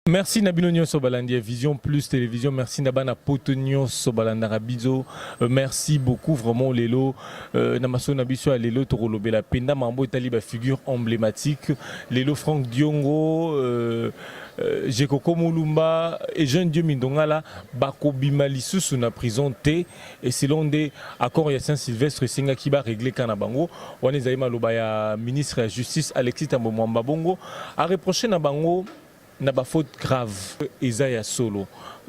Merci Nabino Nyonso Balandia Vision Plus Télévision. Merci Nabana Potonio Sobalandara Bizo. Merci beaucoup vraiment Lelo. Namaso Nabiso à Lelo Torolobela Penda Mambo Taliba figure emblématique. Lelo Franck Diongo. Jekoko Moulumba et Jean Dieu Mindongala Bako Bimalisu sous la prison T et selon des accords ya Saint-Sylvestre Senga qui va régler Kanabango. On est allé Malobaya ministre de la Justice Alexis Tambo Mwamba Bongo a reproché Nabango n'a pas faute grave Isaiah Solo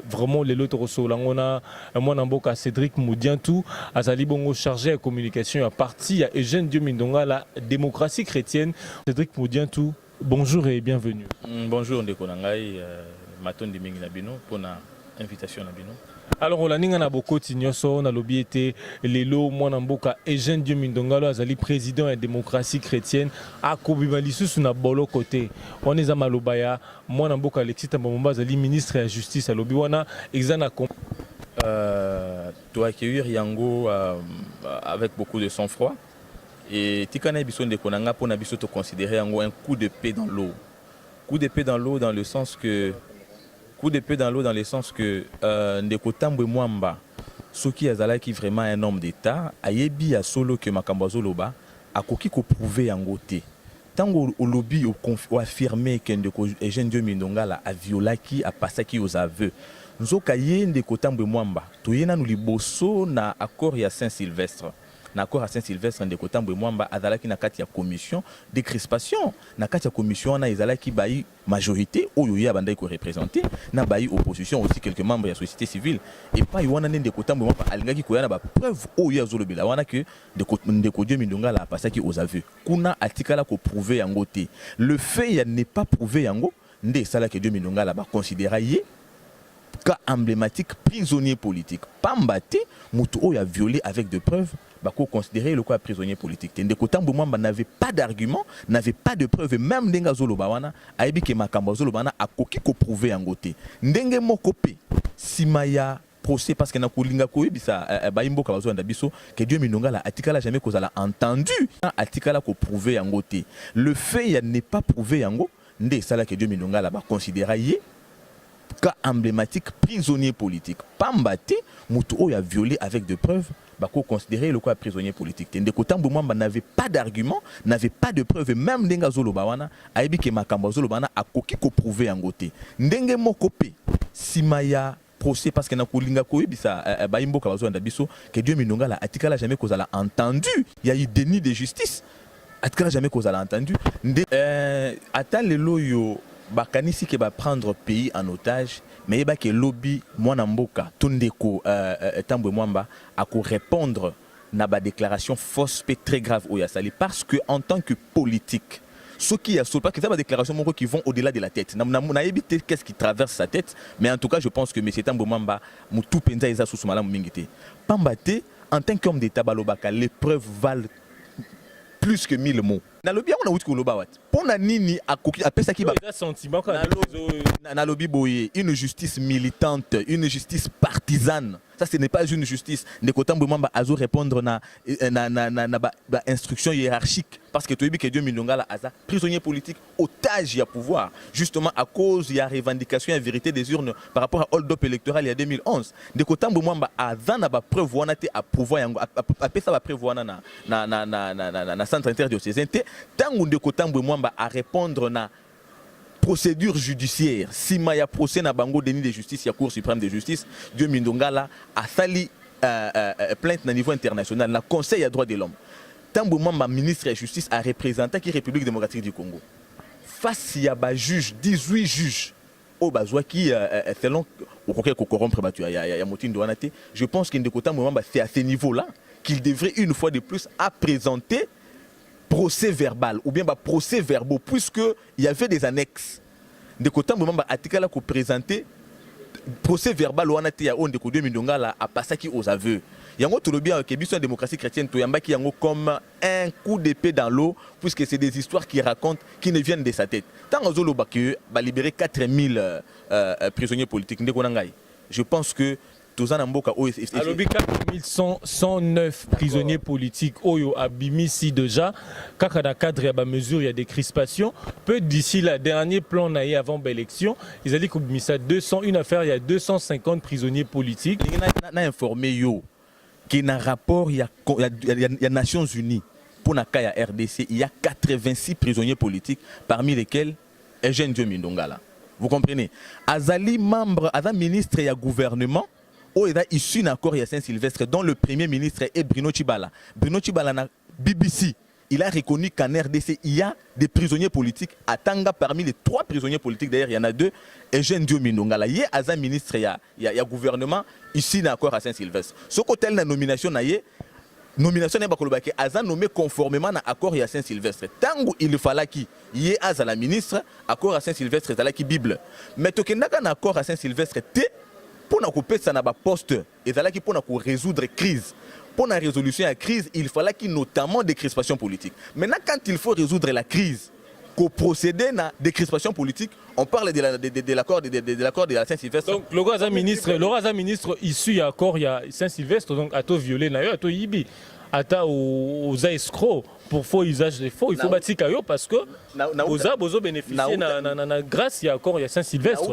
vraiment les autres solo on a moi Namboka Cédric Moudiantou Azali Bongo chargé de communication à parti à Eugène Dieu Mindonga la démocratie chrétienne. Cédric Moudiantou, bonjour et bienvenue. Bonjour Ndeko Nangai Maton de Mingi Nabino pour l'invitation Nabino. Alors on a ninga beaucoup tinyoso on a lobby été lelo moi Namboka Eugène Dieu Mindongalo azali président de la démocratie chrétienne à Kobimalisu sur na bolo côté on est à Malobaya moi Namboka Alexis Tambomba azali ministre de la justice à lobby wana exana doit accueillir Yango avec beaucoup de sang-froid et tikana biso Ndeko Nanga pour nabiso te considérer Yango un coup de paix dans l'eau. Coup de paix dans l'eau dans le sens que Ndeko Tambwe Mwamba soki azala qui vraiment un homme d'état ayebi ya solo que makambazo loba akoki ko prouver yango te tango au lobby au affirmer que Ndeko Eugène Dieu Mindongala a violaki a passaki aux aveux nzoka ye Ndeko Tambwe Mwamba toyena nu liboso na accord ya Saint-Sylvestre. L'accord à Saint-Sylvestre Ndeko Tambwe Mwamba azalaki na kati ya commission de crispation na kati ya commission na ezalaki bayi majorité oyo ya bandai ko représenter na bayi opposition aussi quelques membres de la société civile et pas ywana Ndeko Tambwe Mwamba alingaki ko yana ba preuve oyo ya zolobela wana que Ndeko Dieu Mindongala a passaki aux aveux kuna atikala ko prouver yango te le fait ya n'est pas prouvé yango nde sala que Dieu Mindongala ba considérer yé cas emblématique prisonnier politique pambate mutu oyo a violé avec de preuves bako considérer le quoi prisonnier politique. Ndeko Tambwe Mwamba n'avait pas d'argument, n'avait pas de preuves, même ndenga zoloba wana aibi ke makamba zoloba na akoki ko prouver yango te. Ndenge moko pe simaya procès parce que na kulinga koyebisa baimboka bazo nda biso que Dieu Mindongala atikala jamais kozala entendu atikala ko prouver yango te. Le fait ya n'est pas prouvé yango nde sala que Dieu Mindongala ba considérer yé cas emblématique prisonnier politique. Pambate mutu oyo a violé avec de preuves bako considérer le quoi prisonnier politique. Ndeko Tambwe Mwamba n'avait pas d'argument, n'avait pas de preuves, même ndenga zoloba wana aibi ke makamba zoloba na akoki ko prouver yango te. Ndenge moko pe simaya procès parce que na kulinga koyebisa baimboka bazo nda biso que Dieu Mindongala atikala jamais kozala entendu. Il y a eu déni de justice. Atikala jamais kozala entendu. Ata lelo yo bakanisi ke ba prendre pays en otage mais ba ke lobby mwana mboka Ndeko Tambwe Mwamba a ko répondre na ba déclaration fausse pe très grave au yasali parce que en tant que politique ce qui a sauté parce que c'est des déclarations qui vont au-delà de la tête na évité qu'est-ce qui traverse sa tête mais en tout cas je pense que monsieur Tambwe Mwamba mutu penza eza sous malamu mingité pambate en tant qu'homme d'état balobaka les preuves valent plus que 1000 mots. Na lobby on a outi ko loba wat. Pona nini akoki apesa ki ba sentiment na lobby boye une justice militante, une justice partisane. Ça ce n'est pas une justice. Ndeko Tambwe Mwamba azo répondre na instruction hiérarchique parce que toyebi que Dieu Mindongala aza prisonnier politique, otage ya pouvoir justement à cause ya revendication et vérité des urnes par rapport à hold up électoral il y a 2011. Ndeko Tambwe Mwamba aza na ba preuve wana te a pouvoir yango apesa ba preuve wana na centre interdiocésain te tango Ndeko Tambwe Mwamba à répondre na procédure judiciaire si maya procès na bango déni de justice ya Cour suprême de justice Dieu Mindongala a sali plainte na niveau international na Conseil des droits de l'homme. Tambwe Mwamba ministre de la justice a représenté la République démocratique du Congo face à ba juge 18 juges au bazwa qui selon au coquet ko corrompre batu ya motindo wana te. Je pense que Ndeko Tambwe Mwamba c'est à ce niveau là qu'il devrait une fois de plus à présenter procès verbal ou bien procès verbaux puisque il y avait des annexes. Ndeko Tambwe Mwamba atikala ko présenter procès verbal wana te ya Ndeko Dieu Mindongala a passaki aux aveux. Yango tolobi que biso en démocratie chrétienne to yambaki yango comme un coup d'épée dans l'eau puisque c'est des histoires qui racontent qui ne viennent de sa tête. Tant ozolo ba que ba libérer 4000 prisonniers politiques Ndeko Nangai. Je pense que tozana mboka oyo alobi 4109 prisonniers politiques oyo abimisi déjà kaka na cadre ya ba mesure ya décrispation peut d'ici la dernier plan naie avant l'élection ils allaient kobimisa 200 une affaire il y a 250 prisonniers politiques na informé yo que na rapport il y a Nations Unies pour na cas ya RDC il y a 86 prisonniers politiques parmi lesquels Eugène Diominde Ongala. Vous comprenez? Azali membre, Azali ministre et gouvernement, où il a issu d'un accord à Saint-Sylvestre, dont le premier ministre est Bruno Tshibala. Bruno Tshibala na BBC, il a reconnu qu'en RDC, il y a des prisonniers politiques. À Tanga, parmi les 3 prisonniers politiques, d'ailleurs, il y en a 2, Eugène Diominde Ongala. Il y a Azali ministre et gouvernement, issu d'un accord à Saint-Sylvestre. Ce côté la nomination, nomination n'est pas que Azan nommé conformément à l'accord à Saint-Sylvestre. Tant il fallait qu'il y ait la ministre, accord à Saint-Sylvestre, c'est la Bible. Mais tu as un accord à Saint-Sylvestre, pour nous couper ça n'a pas poste et c'est pour nous résoudre crise. Pour la résolution de la crise, il fallait qu'il y ait notamment des crispations politiques. Maintenant, quand il faut résoudre la crise, qu'au procédé à des crispations politiques, on parle de l'accord de la Saint-Sylvestre. Donc le roi ministre issu de l'accord à Saint-Sylvestre, donc à tout violer, à tout yibi, à aux escrocs pour faux usage des faux. Il faut bâtir caillou parce que aux bénéficier grâce à l'accord à Saint-Sylvestre.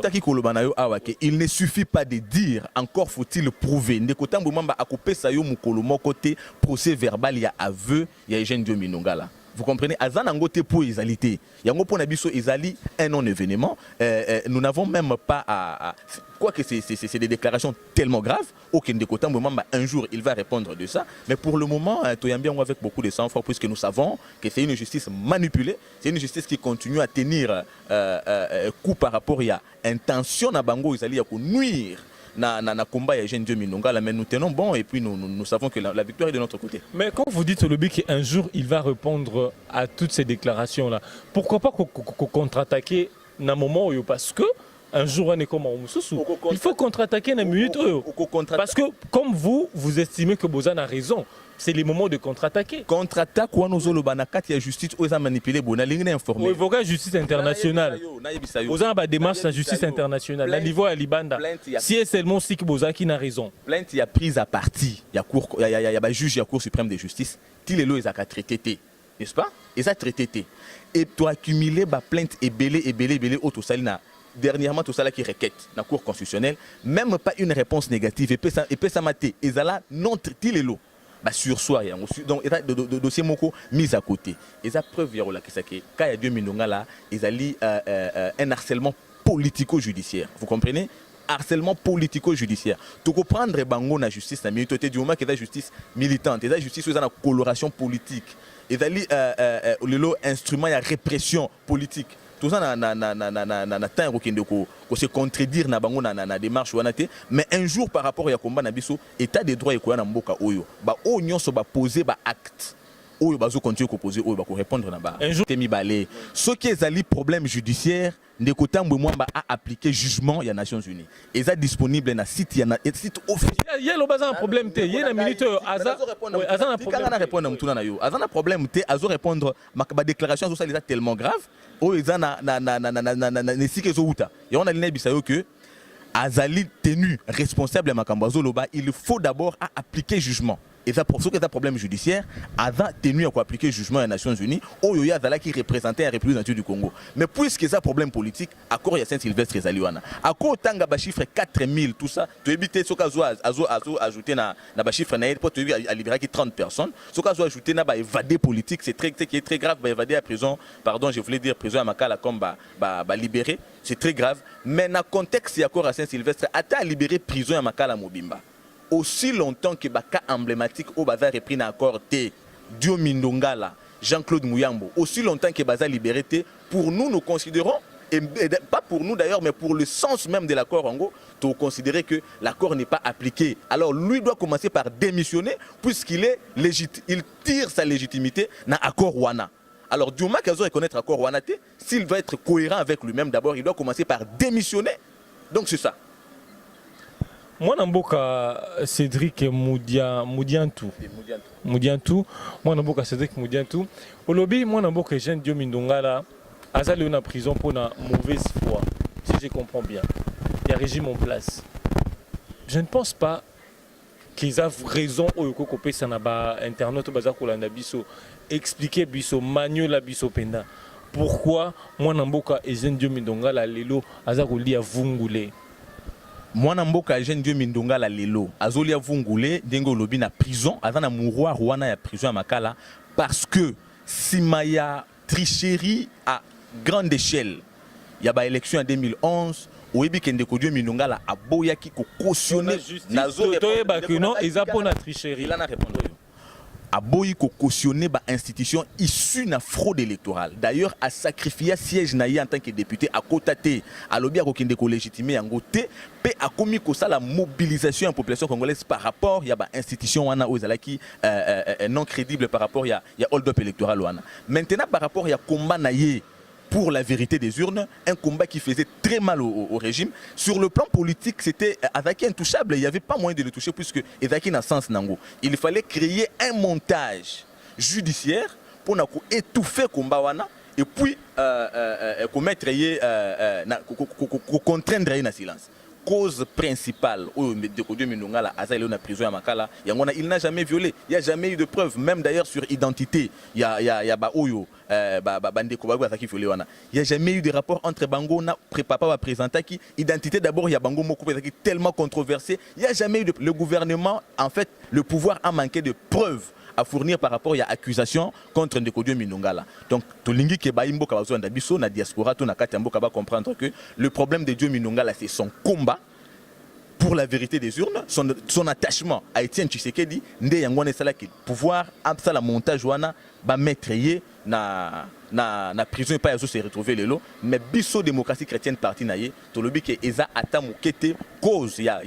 Il ne suffit pas de dire, encore faut-il prouver. Ndekota mbumamba akopé sayo mukolo côté procès verbal, il y a aveu, il y a Eugène Diominde Ongala. Vous comprenez? Azan angote pour Isalité. Yango pour Nabiso Isali un non-événement. Nous n'avons même pas à. Quoique c'est des déclarations tellement graves, aucun de côté, un jour il va répondre de ça. Mais pour le moment, Toyambia avec beaucoup de sang-froid, puisque nous savons que c'est une justice manipulée, c'est une justice qui continue à tenir coup par rapport à intention à Bango Isali à nuire. Na combat ya Jean Diominde Ongala, mais nous tenons bon et puis nous savons que la victoire est de notre côté. Mais quand vous dites au lobby qu'un jour il va répondre à toutes ces déclarations là, pourquoi pas contre-attaquer dans un moment où parce que un jour on est comme il faut contre-attaquer dans une minute parce que comme vous estimez que Bozan a raison. C'est les moments de contre-attaquer. Contre-attaque, ou nous avons la justice, ou ils ont manipulé, on a informé. Vous avez justice internationale. Vous avez une démarche de justice internationale. La niveau à Libanda. Si c'est seulement si que Boza qui n'a raison. Plainte, il y a prise à partie. Il y a juge, il y a Cour suprême de justice. Tous les lois, ils ont traité. N'est-ce pas? Ils ont traité. Et tu as accumulé la plainte et belé, auto salina. Dernièrement, tout ça qui requête dans la Cour constitutionnelle, même pas une réponse négative. Et puis ça m'a été. Ils ont non traité les lois. Sur soi, donc il y a des dossiers mis à côté. Il y a preuve que quand il y a 2 millions là, il y a un harcèlement politico-judiciaire. Vous comprenez? Harcèlement politico-judiciaire. Tu comprends bango na justice na militante du moment que la justice militante, la justice a une coloration politique. Il y a le instrument de répression politique. Tout ça na temps ko se contredire na bango na démarche wana te, mais un jour par rapport ya combat na biso état des droits ekoya na mboka oyo ba o nyonso ba poser ba acte oyo bazo continuer ko poser oyo ba ko répondre na ba un jour temi balé ce qui ezali problème judiciaire ndeko tambwe mwamba a appliqué jugement ya Nations Unies eza disponible na site ya site officiel il y a un problème te il y a une minute azan a problème na répondre mutuna na yo azan a problème te azo répondre ma déclaration ça les a tellement grave oyo eza na sike zo uta ya on a liné bisayo que azali tenu responsable ya makambo azoloba il faut d'abord à appliquer jugement. Et ça, pour ceux qui ont un problème judiciaire, a tenu à appliquer le jugement des Nations Unies, au Yoya Zala qui représentait la République du Congo. Mais puisque ça problème politique, à quoi il y a Saint-Sylvestre et Zaliwana. À quoi Tanga ba chiffre 4000, tout ça, tu évites ce cas où ajouter na ba chiffre naïd pour te libérer 30 personnes. Ce cas où ajouter na ba évadé politique, c'est qui est très grave, ba évadé à prison, pardon, je voulais dire prison à Makala comme ba libéré, c'est très grave. Mais dans le contexte, il y a encore à Saint-Sylvestre, à libérer prison à Makala Mobimba. Aussi longtemps que Baka emblématique au bazar repris dans l'accord T, Diominde Ongala, Jean-Claude Mouyambo, aussi longtemps que Bazar libéré T, pour nous, nous considérons, et pas pour nous d'ailleurs, mais pour le sens même de l'accord en gros, tu considérer que l'accord n'est pas appliqué. Alors lui doit commencer par démissionner, puisqu'il est légitime, il tire sa légitimité dans l'accord Wana. Alors Diouma Kazo reconnaître l'accord Wana T, s'il veut être cohérent avec lui-même d'abord, il doit commencer par démissionner. Donc c'est ça. Moi, je suis Cédric Moudiantou. Moi, je suis Cédric Moudiantou. Au lobby, moi, je suis Jean Diominde Ongala. Azali est en prison pour une mauvaise foi, si je comprends bien. Il y a régime en place. je ne pense pas qu'ils ont raison au côté ça n'a pas internet bazar kolanda biso expliquer biso manuel la biso penda pourquoi moi namboka Eugène Dieu Mindonga la lelo aza kolia vungule mwana mboka Eugène Dieu Mindonga la lelo azolia vungule dengo lobi na prison aza na mouroir wana ya prison ya makala parce que simaya tricherie à grande échelle il y a ba élection en 2011 oyebi kende ko Dieu Mindonga la aboyaki ko cautionner nazo toyeba que non eza pona tricherie là na répondre aboyi ko cautionner ba institution issue na fraude électorale d'ailleurs a sacrifié siège na ye en tant que député à côté à lobby a kende ko légitimer yango te pe a commis ko ça la mobilisation en population congolaise par rapport ya ba institution wana ozalaki non crédible par rapport ya hold up électoral wana maintenant par rapport ya combat na ye pour la vérité des urnes, un combat qui faisait très mal au régime. Sur le plan politique, c'était Ezaki intouchable. Il n'y avait pas moyen de le toucher puisque Ezaki n'a sens nango. Il fallait créer un montage judiciaire pour étouffer le combat wana et puis contraindre un silence. Cause principale, il n'a jamais violé, il n'y a jamais eu de preuves, même d'ailleurs sur identité. Il y a Baoyo, il n'y a jamais eu de rapport entre Bango et Papa présenté qui identité d'abord, il y a Bango Moko qui est tellement controversé. Il n'y a jamais eu de. Le gouvernement, en fait, le pouvoir a manqué de preuves à fournir par rapport à l'accusation contre Ndeko Dieu Mindonga. Donc, Tolingi Kebaimbo Kabazo Ndabiso, na diaspora, tout na Katambo Kaba comprendre que le problème de Dieu Mindonga, c'est son combat pour la vérité des urnes, son attachement à Étienne Tshisekedi, Nde Yangwane Salaki, pouvoir, après la montage, wana, ba mettre na prison et pas se retrouver le lot, mais biso démocratie chrétienne parti naie, tolobi ke eza atamu kete cause ya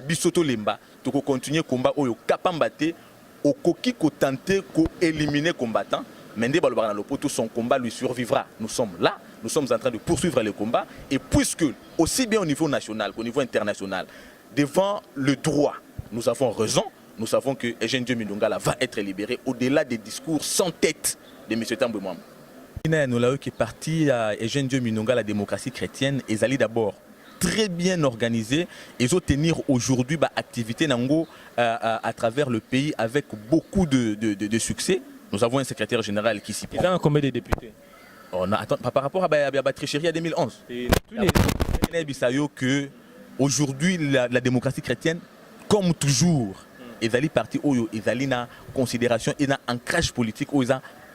biso to lemba, to continuer combat oyo kapambate au coquille ko tenter ko éliminer combattant Mende Balobara Lopoto son combat lui survivra. Nous sommes là, nous sommes en train de poursuivre le combat et puisque aussi bien au niveau national qu'au niveau international devant le droit, nous avons raison, nous savons que Eugène Dieu Mindonga va être libéré au-delà des discours sans tête de M. Tambwe Mwamba. Nous qui est parti à Eugène Dieu Mindonga la démocratie chrétienne et Zali d'abord très bien organisé et ils ont tenir aujourd'hui activité nango à travers le pays avec beaucoup de succès. Nous avons un secrétaire général qui s'y prend. Il y a combien de députés? Par rapport à la tricherie en 2011. Que aujourd'hui la démocratie chrétienne, comme toujours, ils allaient parti ils allaient na considération et na ancrage politique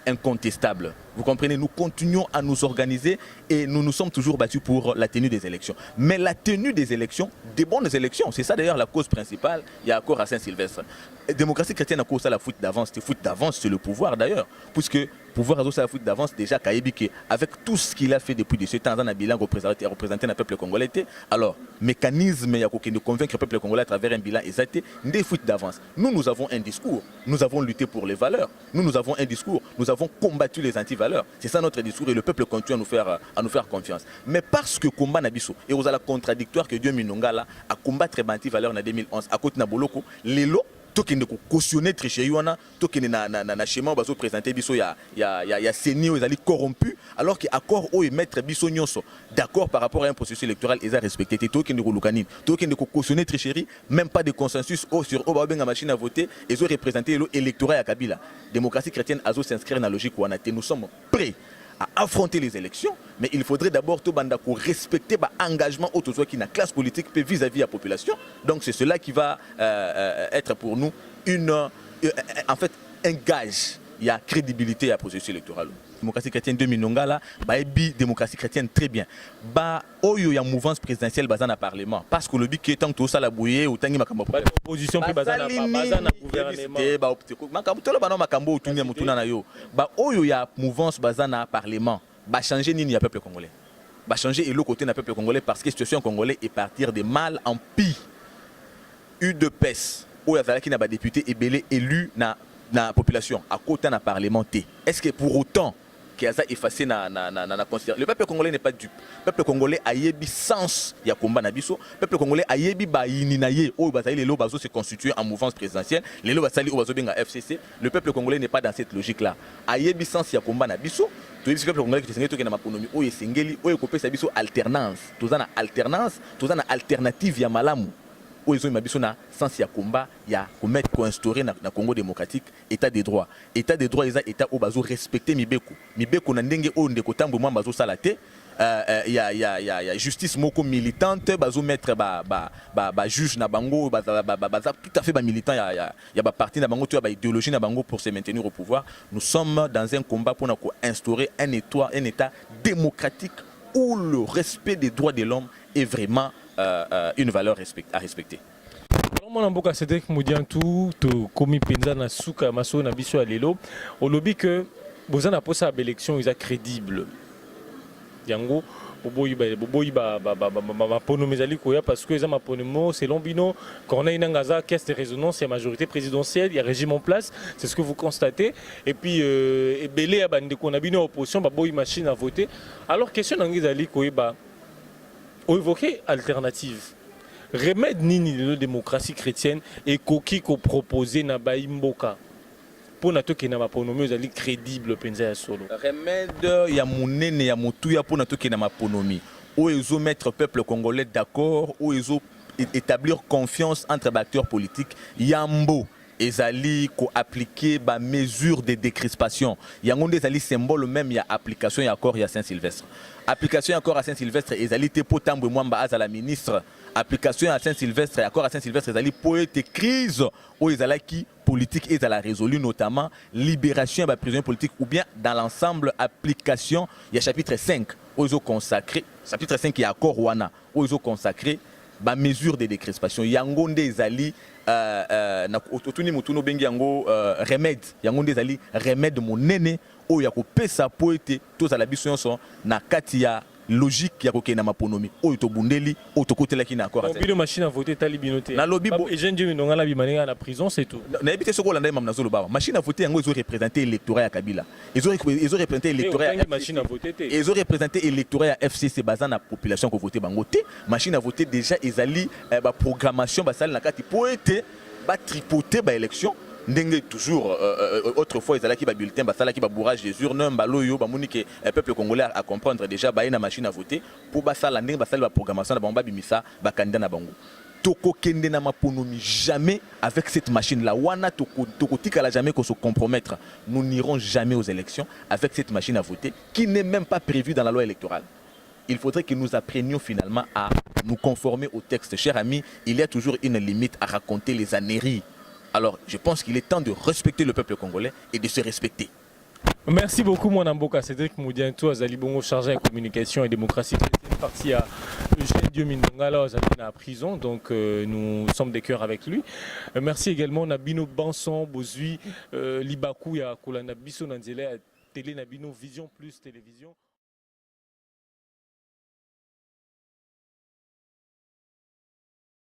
incontestable. Vous comprenez, nous continuons à nous organiser et nous nous sommes toujours battus pour la tenue des élections. Mais la tenue des élections, des bonnes élections, c'est ça d'ailleurs la cause principale. Il y a encore à Saint-Sylvestre. La démocratie chrétienne a cause à la foot d'avance. La foot d'avance, c'est le pouvoir d'ailleurs. Puisque le pouvoir a la foot d'avance, déjà, Kayebi, avec tout ce qu'il a fait depuis 17 ans, dans un bilan représenté le peuple congolais. Alors, mécanisme de convaincre le peuple congolais à travers un bilan exact, des foot d'avance. Nous avons un discours. Nous avons lutté pour les valeurs. Nous avons un discours. Nous avons combattu les antivaleurs. C'est ça notre discours et le peuple continue à nous faire confiance. Mais parce que combat Nabiso et aux la contradictoire que Dieu Mindonga là à combattre les antivaleurs en 2011 à côté Naboloko, les lots qui ne cautionner tricher qui na schéma bazo présenter biso ya seni aux ali corrompus alors que accord o mettre biso nyonso d'accord par rapport à un processus électoral ils a respecté to qui ne kolukanine to qui ne cautionner tricherie même pas de consensus sur o ba benga machine à voter ils ont représenté l'électorat à Kabila. Démocratie chrétienne azo s'inscrire dans la logique où nous sommes prêts à affronter les élections, mais il faudrait d'abord tout bandako respecter l'engagement autour qui la classe politique vis-à-vis de la population. Donc c'est cela qui va être pour nous en fait un gage. Il y a crédibilité à la processus électoral. Démocratie chrétienne de Mindonga là, démocratie chrétienne très bien. Il y a mouvance présidentielle dans le Parlement parce que le but qui est tant que tout ça la bouillée ou tant que ma opposition puis bazana gouvernement. Il y a mouvance bazana Parlement. Ba changer ni a peuple congolais. Ba changer et le côté na peuple congolais parce que la situation congolais est partir de mal en pire. UDPS où il y a qui n'a pas député et belé élu na la population à côté d'un parlementaire. Est-ce que pour autant qu'il y a effacé na considération, le peuple congolais n'est pas dupe. Le peuple congolais a yebi sens ya combat na biso. Le peuple congolais a yebi ba ininaye o bazali les lobazo se constituer en mouvance présidentielle. Les lobasali o bazo benga FCC. Le peuple congolais n'est pas dans cette logique là. A yebi sens ya combat na biso. Tu dis que le peuple congolais qui s'engage to na makonomi o yesengeli o ekopesa biso alternance. Tozana alternance, tozana alternative ya malamu. oyo ezo mabiso na sens ya combat ya commettre ko instaurer na Congo démocratique état de droit eza état o bazo respecter mibeko na ndenge o ndeko tambo mwa bazo sala te. Il y a justice moko militante bazo mettre ba juge na bango tout à fait ba militant il y a ba parti na bango tu ba idéologie na bango pour se maintenir au pouvoir. Nous sommes dans un combat pour instaurer un état démocratique où le respect des droits de l'homme est vraiment une valeur à respecter. Mon mboka Cédric Moudiantou to komi penza na suka maso na biso alelo au lobby que bozana posa élection ils crédible. Yango boboyi ba pono mezali koya parce que za mapono selon bino quand on a une ngaza caisse de résonance il y a majorité présidentielle il y a régime en place c'est ce que vous constatez et puis belé ya bande ko na bino opposition ba boyi machine à voter alors question ngizali koyeba o évoquer alternative remède nini de la démocratie chrétienne et koki ko proposer na ba imboka pour na toke na maponomi ozali crédible penza ya solo remède ya munene ya mutuya pour na toke na maponomi o ezo mettre peuple congolais d'accord o ezo établir confiance entre les acteurs politiques yambo ezali ko appliquer ba mesure de décrispation yango ezali symbole même ya application ya accord ya Saint-Sylvestre application ya accord à Saint-Sylvestre ezali te potambo mwamba azala ministre application à Saint-Sylvestre accord à Saint-Sylvestre ezali poète crise o ezalaki politique et à la résolu notamment libération des prisonniers politiques ou bien dans l'ensemble application il y a chapitre 5 aux consacré chapitre 5 qui est accord wana aux consacré ba mesure de décrispation yango ndezali na otuni mutuno bengi yango remède yango ndezali remède monene o ya ko pesa poete to za la biso nyonso na kati ya logique ya kokena maponomi oyo tobundeli oyo tokotelaki na accord bino machine à voter tali binoté na lobby et jeune Dieu ndonga la bimanenga na prison c'est tout na ebité soko landa mam nazolo baba machine à voter yango ezo représenter électorat ya Kabila ezo représenter électorat ya machine à voter té ezo représenter électorat ya FCC bazana na population ko voter bango te machine à voter déjà ezali ba programmation basali na kati po ete ba tripoter ba élection ndenge toujours autrefois ezalaki ba bulletin basalaki ba bourrage des urnes baloyo bamoni que peuple congolais à comprendre déjà ba na machine à voter pour basala ndenge basali ba programmation na bango bimisa ba candidat na bango toko kende na maponomi jamais avec cette machine là wana toko tikala jamais qu'on se compromettre nous n'irons jamais aux élections avec cette machine à voter qui n'est même pas prévue dans la loi électorale. Il faudrait que nous apprenions finalement à nous conformer au texte. Cher ami, il y a toujours une limite à raconter les âneries. Alors, je pense qu'il est temps de respecter le peuple congolais et de se respecter. Merci beaucoup, mon amboka Cédric Moudiantou, Azali Bongo, chargé de communication et démocratie chrétienne, parti à Eugène Dieu Mindongala, Azali à prison, donc nous sommes des cœurs avec lui. Merci également Nabino Banson, Bozui, Libakou, Yakolana Bisso Nanzele, Télé Nabino Vision Plus Télévision.